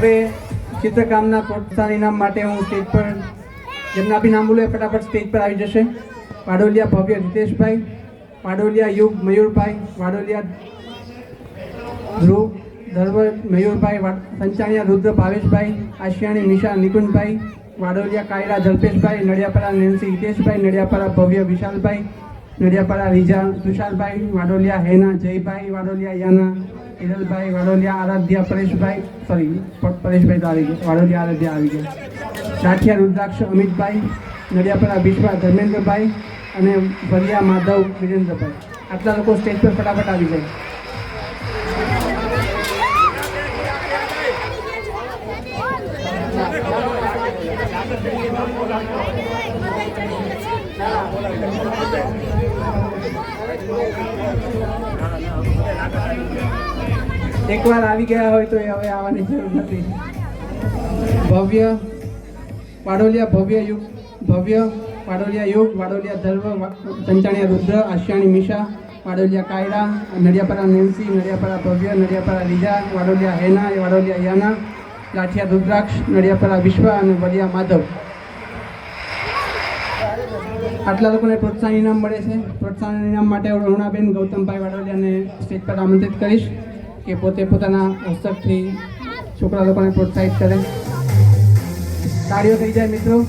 હવે ચિત્રકામના પ્રોત્સાહન ઇનામ માટે હું સ્ટેજ પર જેમના બી નામ બોલે ફટાફટ સ્ટેજ પર આવી જશે. વાડોલિયા ભવ્ય જીતેશભાઈ, વાડોલિયા યુગ મયુરભાઈ, વાડોલિયા ધ્રુવ ધર્વ મયુરભાઈ, સંચાણિયા રુદ્ર ભાવેશભાઈ, આશિયાણી નિશા નિકુંજભાઈ, વાડોલિયા કાયરા જલ્પેશભાઈ, નડિયાપાડા નેન્સી હિતેશભાઈ, નડિયાપાડા ભવ્ય વિશાલભાઈ, નડિયાપાડા રીજા તુષારભાઈ, વાડોલિયા હેના જયભાઈ, વાડોલિયા યાના હિરલભાઈ, વાડોલિયા આરાધ્યા પરેશભાઈ, પરેશભાઈ તો આવી ગયા, વાડોલિયા આરાધ્યા આવી ગયા, લાઠિયા રુદ્રાક્ષ અમિતભાઈ, નડિયાપાડા વિશ્વા ધર્મેન્દ્રભાઈ અને વલિયા માધવ વિરેન્દ્રભાઈ. આટલા લોકો સ્ટેજ પર ફટાફટ આવી જાય. એકવાર આવી ગયા હોય તો એ હવે આવવાની જરૂર નથી. ભવ્ય વાડોલિયા ભવ્ય યુગ વાડોલિયા યુગ, વાડોલિયા ધર્વ, સંચાણિયા રુદ્ર, આશિયાણી મિશા, વાડોલિયા કાયરા, નડિયાપાડા નેન્સી, નડિયાપાડા ભવ્ય, નડિયાપાડા રીજા, વાડોલિયા હેના, વાડોલિયા યાના, લાઠિયા રુદ્રાક્ષ, નડિયાપાડા વિશ્વા અને વલિયા માધવ. આટલા લોકોને પ્રોત્સાહન ઇનામ મળે છે. પ્રોત્સાહન ઇનામ માટે અરુણાબેન ગૌતમભાઈ વાડોલિયાને સ્ટેજ પર આમંત્રિત કરીશ કે પોતે પોતાના હસ્તકથી છોકરા લોકોને પ્રોત્સાહિત કરે. તાળીઓ થઈ જાય મિત્રો.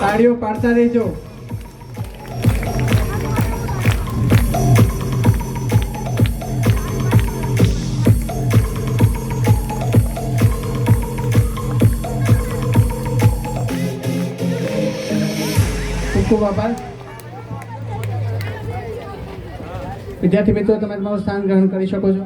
તાળીઓ પાડતા રહેજો. ખૂબ ખૂબ આભાર. વિદ્યાર્થી મિત્રો, તમે તમારું સ્થાન ગ્રહણ કરી શકો છો.